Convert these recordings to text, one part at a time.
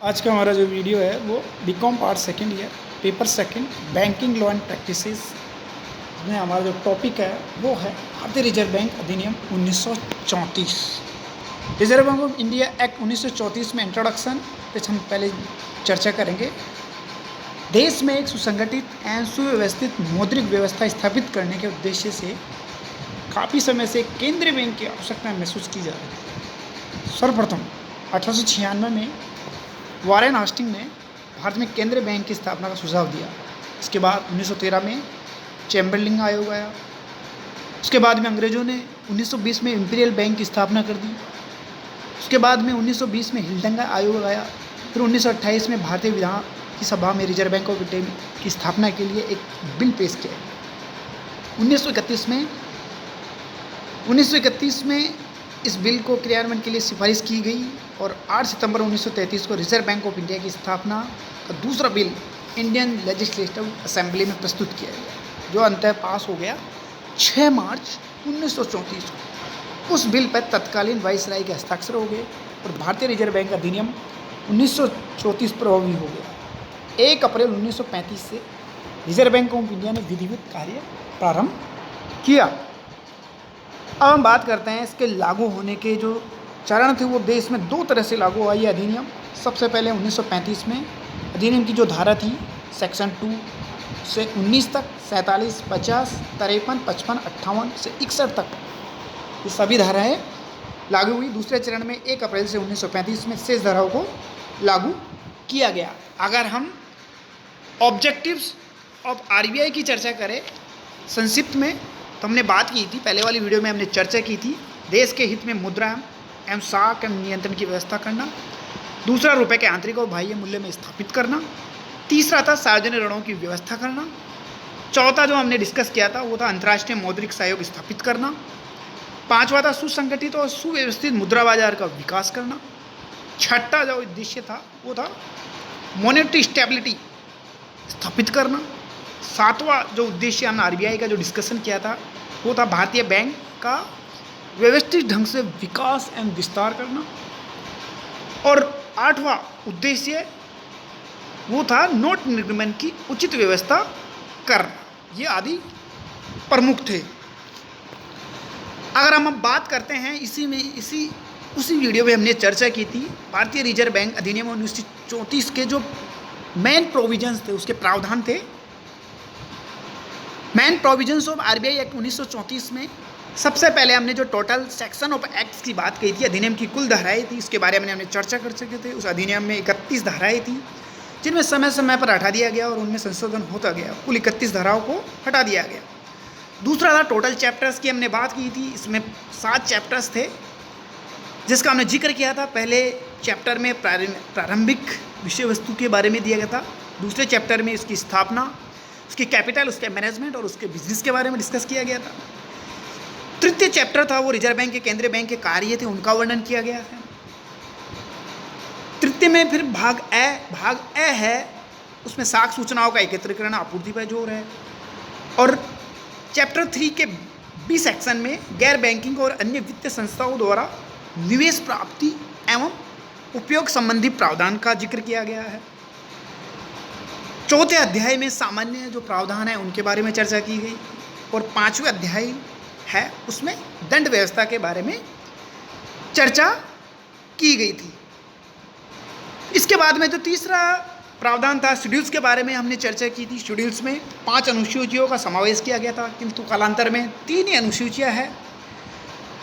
आज का हमारा जो वीडियो है वो B Com part second year paper second banking law and practices में हमारा जो टॉपिक है वो है भारतीय रिजर्व बैंक अधिनियम 1934। Reserve bank of India act 1934 में इंट्रोडक्शन पे हम पहले चर्चा करेंगे। देश में एक सुसंगठित एवं सुव्यवस्थित मौद्रिक व्यवस्था स्थापित करने के उद्देश्य से काफ़ी समय से केंद्रीय बैंक की आवश्यकता महसूस की जा रही है। सर्वप्रथम 1896 में वॉरेन हास्टिंग ने भारत में केंद्रीय बैंक की स्थापना का सुझाव दिया। इसके बाद 1913 में चैम्बरलिन आयोग आया। उसके बाद में अंग्रेज़ों ने 1920 में इंपीरियल बैंक की स्थापना कर दी। उसके बाद में 1920 में हिल्डंगा आयोग आया। फिर 1928 में भारतीय विधान की सभा में रिजर्व बैंक ऑफ इंडिया की स्थापना के लिए एक बिल पेश किया। 1931 में इस बिल को क्रियान्वयन के लिए सिफारिश की गई और 8 सितंबर 1933 को रिजर्व बैंक ऑफ इंडिया की स्थापना का दूसरा बिल इंडियन लेजिस्लेटिव असेंबली में प्रस्तुत किया गया, जो अंततः पास हो गया 6 मार्च 1934 को। उस बिल पर तत्कालीन वाइसराय के हस्ताक्षर हो गए और भारतीय रिजर्व बैंक अधिनियम 1934 प्रभावी हो गया। 1 अप्रैल 1935 से रिजर्व बैंक ऑफ इंडिया ने विधिवत कार्य प्रारंभ किया। अब हम बात करते हैं इसके लागू होने के जो चरण थे, वो देश में 2 तरह से लागू हुआ ये अधिनियम। सबसे पहले 1935 में अधिनियम की जो धारा थी सेक्शन 2 से 19 तक 47, 50, 53, 55, 58 से 61 तक ये सभी धाराएं लागू हुई। दूसरे चरण में 1 अप्रैल से 1935 में शेष धाराओं को लागू किया गया। अगर हम ऑब्जेक्टिव्स ऑफ आरबीआई की चर्चा करें संक्षिप्त में, तो हमने बात की थी पहले वाली वीडियो में, हमने चर्चा की थी देश के हित में मुद्रा एवं साख एवं नियंत्रण की व्यवस्था करना। दूसरा, रुपए के आंतरिक और बाह्य मूल्य में स्थापित करना। तीसरा था सार्वजनिक ऋणों की व्यवस्था करना। चौथा जो हमने डिस्कस किया था वो था अंतर्राष्ट्रीय मौद्रिक सहयोग स्थापित करना। पांचवा था सुसंगठित और सुव्यवस्थित मुद्रा बाजार का विकास करना। छठा जो उद्देश्य था वो था मॉनेटरी स्टेबिलिटी स्थापित करना। सातवां जो उद्देश्य हमने आरबीआई का जो डिस्कशन किया था वो था भारतीय बैंक का व्यवस्थित ढंग से विकास एवं विस्तार करना। और 8वां उद्देश्य वो था नोट निर्गमन की उचित व्यवस्था करना। ये आदि प्रमुख थे। अगर हम बात करते हैं उसी वीडियो में हमने चर्चा की थी भारतीय रिजर्व बैंक अधिनियम 1934 के जो मेन प्रोविजंस थे, उसके प्रावधान थे। Main provisions of RBI act 1934 में सबसे पहले हमने जो टोटल सेक्शन ऑफ एक्ट्स की बात की थी, अधिनियम की कुल धाराएं थी, इसके बारे में हमने चर्चा कर चुके थे। उस अधिनियम में 31 धाराएं थी जिनमें समय समय पर हटा दिया गया और उनमें संशोधन होता गया। कुल 31 धाराओं को हटा दिया गया। दूसरा था टोटल चैप्टर्स की हमने बात की थी। इसमें 7 चैप्टर्स थे जिसका हमने जिक्र किया था। पहले चैप्टर में प्रारंभिक विषय वस्तु के बारे में दिया गया था। दूसरे चैप्टर में इसकी स्थापना, उसकी कैपिटल, उसके मैनेजमेंट और उसके बिजनेस के बारे में डिस्कस किया गया था। तृतीय चैप्टर था वो रिजर्व बैंक के केंद्रीय बैंक के कार्य थे, उनका वर्णन किया गया था। तृतीय में फिर भाग ए है, उसमें साख सूचनाओं का एकत्रीकरण, आपूर्ति पर जोर है। और चैप्टर 3 के बी सेक्शन में गैर बैंकिंग और अन्य वित्तीय संस्थाओं द्वारा निवेश प्राप्ति एवं उपयोग संबंधी प्रावधान का जिक्र किया गया है। चौथे अध्याय में सामान्य जो प्रावधान है उनके बारे में चर्चा की गई। और 5वें अध्याय है उसमें दंड व्यवस्था के बारे में चर्चा की गई थी। इसके बाद में जो तीसरा प्रावधान था शेड्यूल्स के बारे में हमने चर्चा की थी। शेड्यूल्स में 5 अनुसूचियों का समावेश किया गया था, किंतु कालांतर में 3 ही अनुसूचियाँ हैं।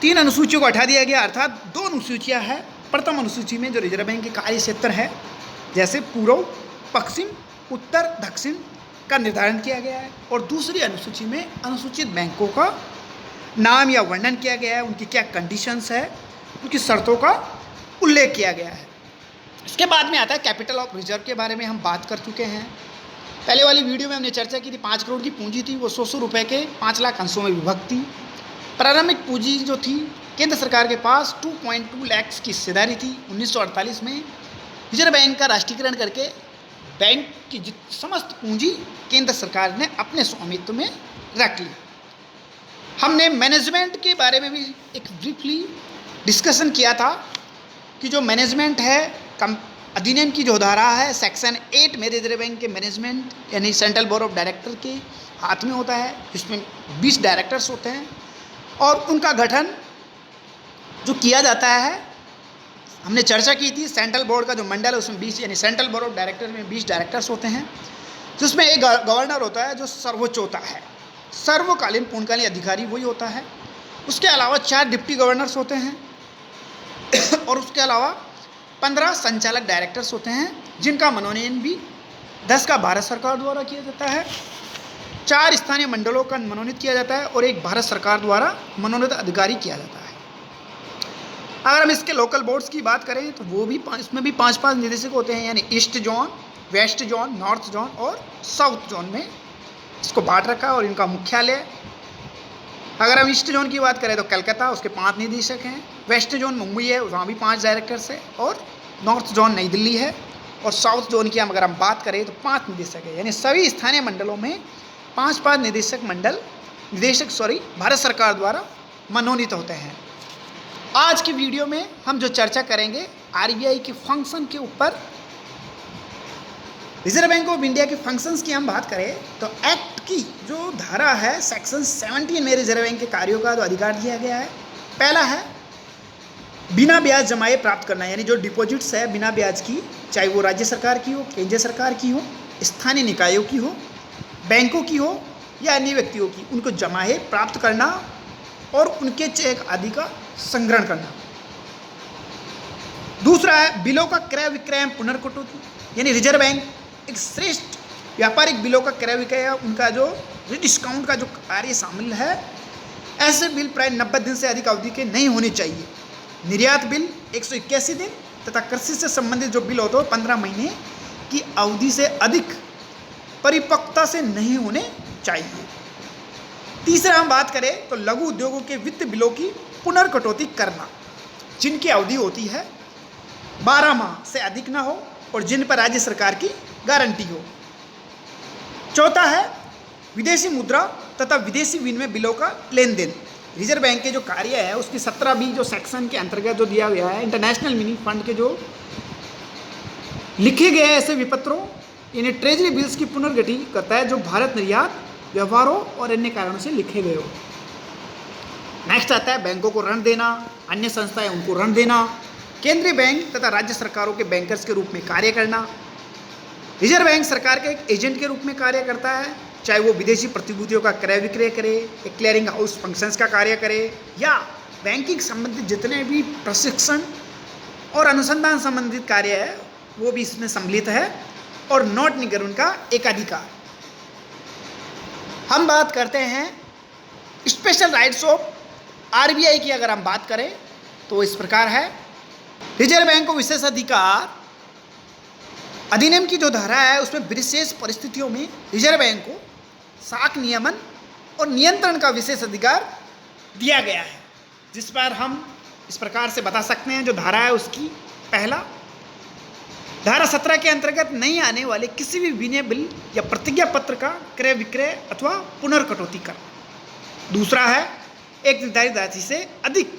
3 अनुसूचियों को हटा दिया गया, अर्थात 2 अनुसूचियाँ हैं। प्रथम अनुसूची में जो रिजर्व बैंक के कार्य क्षेत्र है, जैसे पूर्व, पश्चिम, उत्तर, दक्षिण का निर्धारण किया गया है। और दूसरी अनुसूची में अनुसूचित बैंकों का नाम या वर्णन किया गया है, उनकी क्या कंडीशंस है, उनकी शर्तों का उल्लेख किया गया है। इसके बाद में आता है कैपिटल ऑफ रिजर्व के बारे में हम बात कर चुके हैं। पहले वाली वीडियो में हमने चर्चा की थी 5 करोड़ की पूंजी थी, वो 100 रुपये के 5 लाख अंशों में विभक्त थी। प्रारंभिक पूंजी जो थी केंद्र सरकार के पास 2.2 लाख की हिस्सेदारी थी। 1948 में रिजर्व बैंक का राष्ट्रीयकरण करके बैंक की समस्त पूंजी केंद्र सरकार ने अपने स्वामित्व में रख ली। हमने मैनेजमेंट के बारे में भी एक ब्रीफली डिस्कशन किया था कि जो मैनेजमेंट है अधिनियम की जो धारा है सेक्शन 8 में रिजर्व बैंक के मैनेजमेंट यानी सेंट्रल बोर्ड ऑफ डायरेक्टर के हाथ में होता है, जिसमें 20 डायरेक्टर्स होते हैं और उनका गठन जो किया जाता है, हमने चर्चा की थी, सेंट्रल बोर्ड का जो मंडल है उसमें 20 यानी सेंट्रल बोर्ड ऑफ डायरेक्टर में 20 डायरेक्टर्स होते हैं, जिसमें एक गवर्नर होता है जो सर्वोच्च होता है, सर्वकालीन पूर्णकालीन अधिकारी वही होता है। उसके अलावा 4 डिप्टी गवर्नर्स होते हैं और उसके अलावा 15 संचालक डायरेक्टर्स होते हैं, जिनका मनोनयन भी 10 का भारत सरकार द्वारा किया जाता है, 4 स्थानीय मंडलों का मनोनीत किया जाता है और एक भारत सरकार द्वारा मनोनीत अधिकारी किया जाता है। अगर हम इसके लोकल बोर्ड्स की बात करें तो वो भी इसमें भी 5-5 निदेशक होते हैं, यानी east zone, west zone, north zone और साउथ जोन में इसको बांट रखा है और इनका मुख्यालय, अगर हम ईस्ट जोन की बात करें तो कलकत्ता, उसके 5 निदेशक हैं, वेस्ट जोन मुंबई है, वहाँ भी 5 डायरेक्टर्स है और नॉर्थ जोन नई दिल्ली है और साउथ जोन की अगर हम बात करें तो 5 निदेशक है, यानी सभी स्थानीय मंडलों में 5-5 निदेशक भारत सरकार द्वारा मनोनीत होते हैं। आज की वीडियो में हम जो चर्चा करेंगे आरबीआई के फंक्शन के ऊपर, रिजर्व बैंक ऑफ इंडिया के फंक्शंस की हम बात करें तो एक्ट की जो धारा है सेक्शन 17 में रिजर्व बैंक के कार्यों का जो अधिकार दिया गया है, पहला है बिना ब्याज जमाए प्राप्त करना, यानी जो डिपॉजिट्स है बिना ब्याज की, चाहे वो राज्य सरकार की हो, केंद्र सरकार की हो, स्थानीय निकायों की हो, बैंकों की हो या अन्य व्यक्तियों की, उनको जमाए प्राप्त करना और उनके चेक आदि का संग्रहण करना। दूसरा है बिलों का क्रय विक्रय पुनर्कटौती, यानी रिजर्व बैंक एक श्रेष्ठ व्यापारिक बिलों का क्रय विक्रय, उनका जो डिस्काउंट का जो कार्य शामिल है, ऐसे बिल प्राय 90 दिन से अधिक अवधि के नहीं होने चाहिए। निर्यात बिल 181 दिन तथा कृषि से संबंधित जो बिल होते हैं 15 महीने की अवधि से अधिक परिपक्वता से नहीं होने चाहिए। तीसरा हम बात करें तो लघु उद्योगों के वित्त बिलों की पुनर्कटौती करना, जिनकी अवधि होती है 12 माह से अधिक ना हो और जिन पर राज्य सरकार की गारंटी हो। चौथा है विदेशी मुद्रा तथा विदेशी विनिमय बिलों का लेन देन। रिजर्व बैंक के जो कार्य है उसकी 17B जो सेक्शन के अंतर्गत जो दिया गया है, इंटरनेशनल मनी फंड के जो लिखे गए ऐसे विपत्रों यानी ट्रेजरी बिल्स की पुनर्गठन करता है जो भारत निर्यात व्यवहारों और अन्य कारणों से लिखे गए हो। नेक्स्ट आता है बैंकों को ऋण देना, अन्य संस्थाएं उनको ऋण देना, केंद्रीय बैंक तथा राज्य सरकारों के बैंकर्स के रूप में कार्य करना। रिजर्व बैंक सरकार के एक एजेंट के रूप में कार्य करता है, चाहे वो विदेशी प्रतिभूतियों का क्रय विक्रय करे, एक क्लियरिंग हाउस फंक्शंस का कार्य करे या बैंकिंग संबंधित जितने भी प्रशिक्षण और अनुसंधान संबंधित कार्य है वो भी इसमें सम्मिलित है। और नोट निगरण का एकाधिकार। हम बात करते हैं स्पेशल राइट्स ऑफ आरबीआई की, अगर हम बात करें तो इस प्रकार है। रिजर्व बैंक को विशेष अधिकार, अधिनियम की जो धारा है उसमें विशेष परिस्थितियों में रिजर्व बैंक को साख नियमन और नियंत्रण का विशेष अधिकार दिया गया है, जिस पर हम इस प्रकार से बता सकते हैं। जो धारा है उसकी पहला, धारा 17 के अंतर्गत नहीं आने वाले किसी भी विनिमय बिल या प्रतिज्ञा पत्र का क्रय विक्रय अथवा पुनर्कटौती करना। दूसरा है एक निर्धारित राशि से अधिक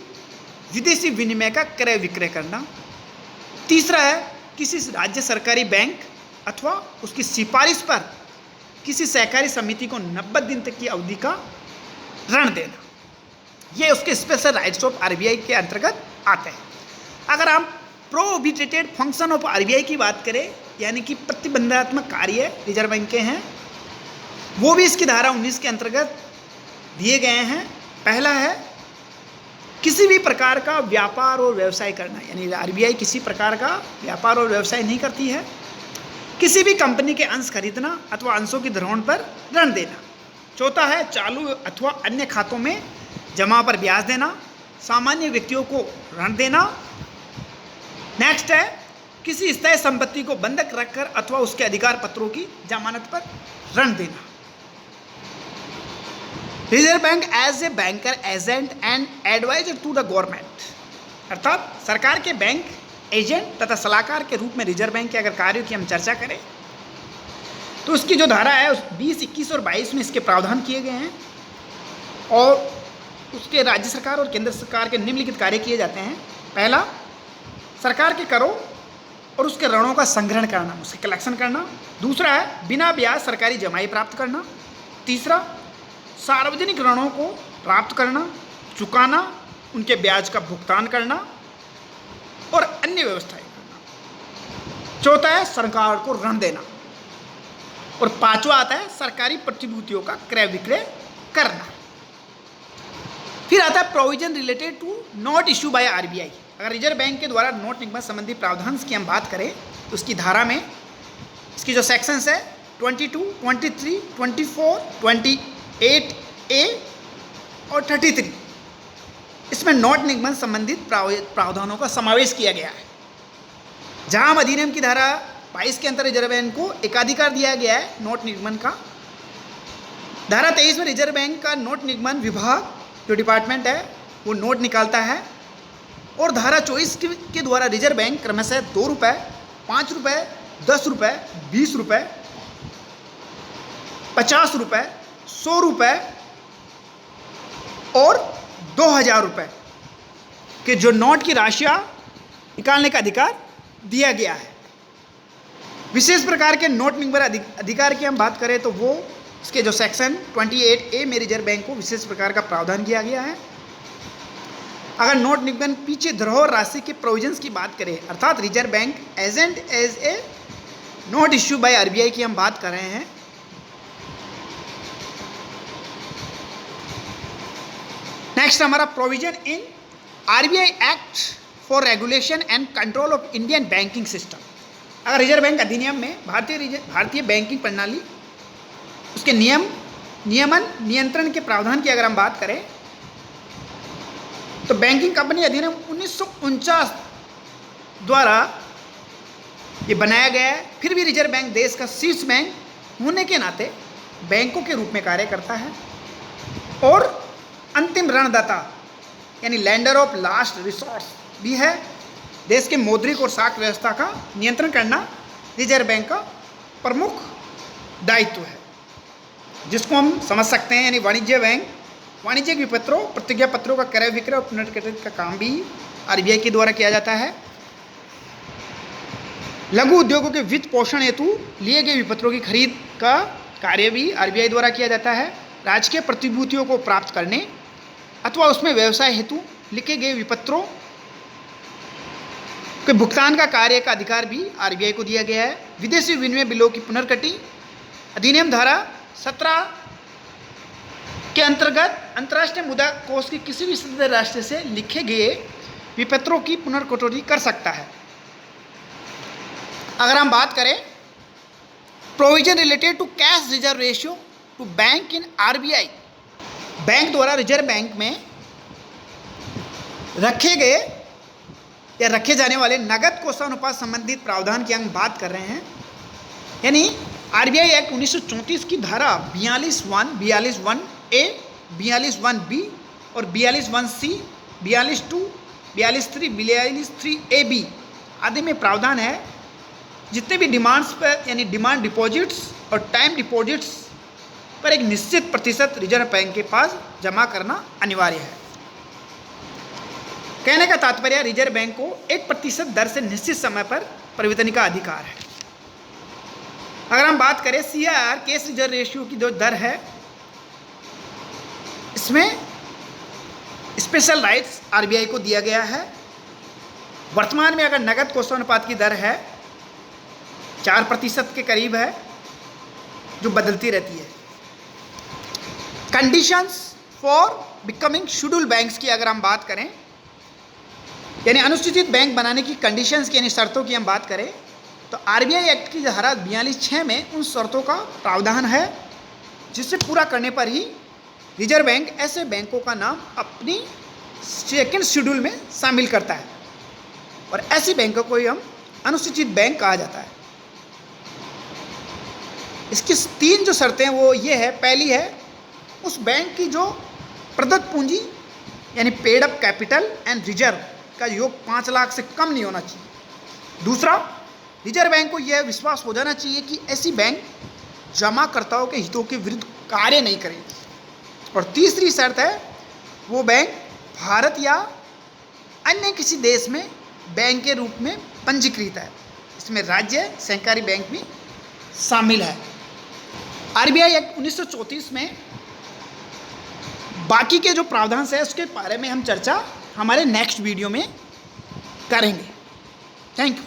विदेशी विनिमय का क्रय विक्रय करना। तीसरा है किसी राज्य सरकारी बैंक अथवा उसकी सिफारिश पर किसी सहकारी समिति को 90 दिन तक की अवधि का ऋण देना। ये उसके स्पेशल राइट्स ऑफ आरबीआई के अंतर्गत आते हैं। अगर हम प्रोहिबिटेड फंक्शन ऑफ आरबीआई की बात करें, यानी कि प्रतिबंधात्मक कार्य रिजर्व बैंक के हैं, वो भी इसकी धारा 19 के अंतर्गत दिए गए हैं। पहला है किसी भी प्रकार का व्यापार और व्यवसाय करना, यानी आरबीआई किसी प्रकार का व्यापार और व्यवसाय नहीं करती है। किसी भी कंपनी के अंश खरीदना अथवा अंशों की धरोहर पर ऋण देना। चौथा है चालू अथवा अन्य खातों में जमा पर ब्याज देना, सामान्य व्यक्तियों को ऋण देना। नेक्स्ट है किसी स्थायी संपत्ति को बंधक रखकर अथवा उसके अधिकार पत्रों की जमानत पर ऋण देना। Reserve bank as a banker agent and adviser to the government, अर्थात सरकार के बैंक एजेंट तथा सलाहकार के रूप में रिजर्व बैंक के अगर कार्यों की हम चर्चा करें तो उसकी जो धारा है उस 20, 21 और 22 में इसके प्रावधान किए गए हैं और उसके राज्य सरकार और केंद्र सरकार के निम्नलिखित कार्य किए जाते हैं। पहला, सरकार के करों और उसके ऋणों का संग्रहण करना, उसके कलेक्शन करना। दूसरा है बिना ब्याज सरकारी जमाई प्राप्त करना। तीसरा, सार्वजनिक ऋणों को प्राप्त करना, चुकाना, उनके ब्याज का भुगतान करना और अन्य व्यवस्थाएं करना। चौथा है सरकार को ऋण देना। और पांचवा आता है सरकारी प्रतिभूतियों का क्रय विक्रय करना। फिर आता है provision related to note issue by RBI. अगर रिजर्व बैंक के द्वारा नोट निगम संबंधी प्रावधान की हम बात करें तो उसकी धारा में इसकी जो सेक्शंस है 22, 23, 24, 28A और 33, इसमें नोट निगमन संबंधित प्रावधानों का समावेश किया गया है। जहां हम अधिनियम की धारा 22 के अंतर रिजर्व बैंक को एकाधिकार दिया गया है नोट निगमन का। धारा 23 में रिजर्व बैंक का नोट निगमन विभाग जो डिपार्टमेंट है वो नोट निकालता है। और धारा 24 के द्वारा रिजर्व बैंक क्रमशः 2 रुपये, 5 रुपये, 10 रुपये, 20 रुपये, 50 रुपये, 100 रुपये और 2000 रुपये के जो नोट की राशियाँ निकालने का अधिकार दिया गया है। विशेष प्रकार के नोट निगमन अधिकार की हम बात करें तो वो इसके जो सेक्शन 28A में रिजर्व बैंक को विशेष प्रकार का प्रावधान किया गया है। अगर नोट निगमन पीछे धरोहर राशि के प्रोविजंस की बात करें, अर्थात reserve bank agent as a note issue by RBI की हम बात कर रहे हैं। नेक्स्ट हमारा provision in RBI act for regulation and control of Indian banking system. अगर रिजर्व बैंक अधिनियम में भारतीय बैंकिंग प्रणाली उसके नियमन नियंत्रण के प्रावधान की अगर हम बात करें तो बैंकिंग कंपनी अधिनियम 1949 द्वारा ये बनाया गया है। फिर भी रिजर्व बैंक देश का शीर्ष बैंक होने के नाते बैंकों के रूप में कार्य करता है और अंतिम ऋणदाता यानी लैंडर ऑफ लास्ट रिसोर्स भी है। देश के मौद्रिक और साख व्यवस्था का नियंत्रण करना रिजर्व बैंक का प्रमुख दायित्व है, जिसको हम समझ सकते हैं। यानी वाणिज्य बैंक वाणिज्यिक विपत्रों, प्रतिज्ञा पत्रों का क्रय विक्रय और पुनर्गठित का काम भी आरबीआई के द्वारा किया जाता है। लघु उद्योगों के वित्त पोषण हेतु लिए गए विपत्रों की खरीद का कार्य भी आरबीआई द्वारा किया जाता है। राजकीय प्रतिभूतियों को प्राप्त करने अथवा उसमें व्यवसाय हेतु लिखे गए विपत्रों के भुगतान का कार्य का अधिकार भी आरबीआई को दिया गया है। विदेशी विनिमय बिलों की पुनर्गठन अधिनियम धारा 17 के अंतर्गत अंतर्राष्ट्रीय मुद्रा कोष की किसी भी सदस्य राष्ट्र से लिखे गए विपत्रों की पुनर्कटौती कर सकता है। अगर हम बात करें provision related to cash reserve ratio to bank in RBI, bank द्वारा रिजर्व बैंक में रखे गए या रखे जाने वाले नगद कोषानुपात संबंधित प्रावधान की हम बात कर रहे हैं। यानी आरबीआई एक्ट 1934 की धारा 42(1), 42(1)A, 42(1)B और 42(1)C, 42(2), 43, 43(3)AB आदि में प्रावधान है जितने भी डिमांड्स पर यानी डिमांड डिपॉजिट्स और टाइम डिपॉजिट्स पर एक निश्चित प्रतिशत रिजर्व बैंक के पास जमा करना अनिवार्य है। कहने का तात्पर्य रिजर्व बैंक को 1% दर से निश्चित समय पर परिवर्तन का अधिकार है। अगर हम बात करें सीआर कैश रिजर्व रेशियो की जो दर है, इसमें स्पेशल राइट्स आरबीआई को दिया गया है। वर्तमान में अगर नगद कोषानुपात की दर है 4% के करीब है, जो बदलती रहती है। Conditions for becoming scheduled banks की अगर हम बात करें, यानी अनुसूचित बैंक बनाने की कंडीशंस की यानी शर्तों की हम बात करें तो आरबीआई एक्ट की धारा 42(6) में उन शर्तों का प्रावधान है जिसे पूरा करने पर ही रिजर्व बैंक ऐसे बैंकों का नाम अपनी सेकंड शेड्यूल में शामिल करता है और ऐसी बैंकों को ही हम अनुसूचित बैंक कहा जाता है। इसकी 3 जो शर्तें वो ये है, पहली है उस बैंक की जो प्रदत्त पूंजी यानी paid up capital and reserve का योग 5 लाख से कम नहीं होना चाहिए। दूसरा, रिजर्व बैंक को यह विश्वास हो जाना चाहिए कि ऐसी बैंक जमाकर्ताओं के हितों के विरुद्ध कार्य नहीं करेगी। और तीसरी शर्त है वो बैंक भारत या अन्य किसी देश में बैंक के रूप में पंजीकृत है। इसमें राज्य सहकारी बैंक भी शामिल है। आरबीआई एक्ट 1934 में बाकी के जो प्रावधान है उसके बारे में हम चर्चा हमारे नेक्स्ट वीडियो में करेंगे। Thank you.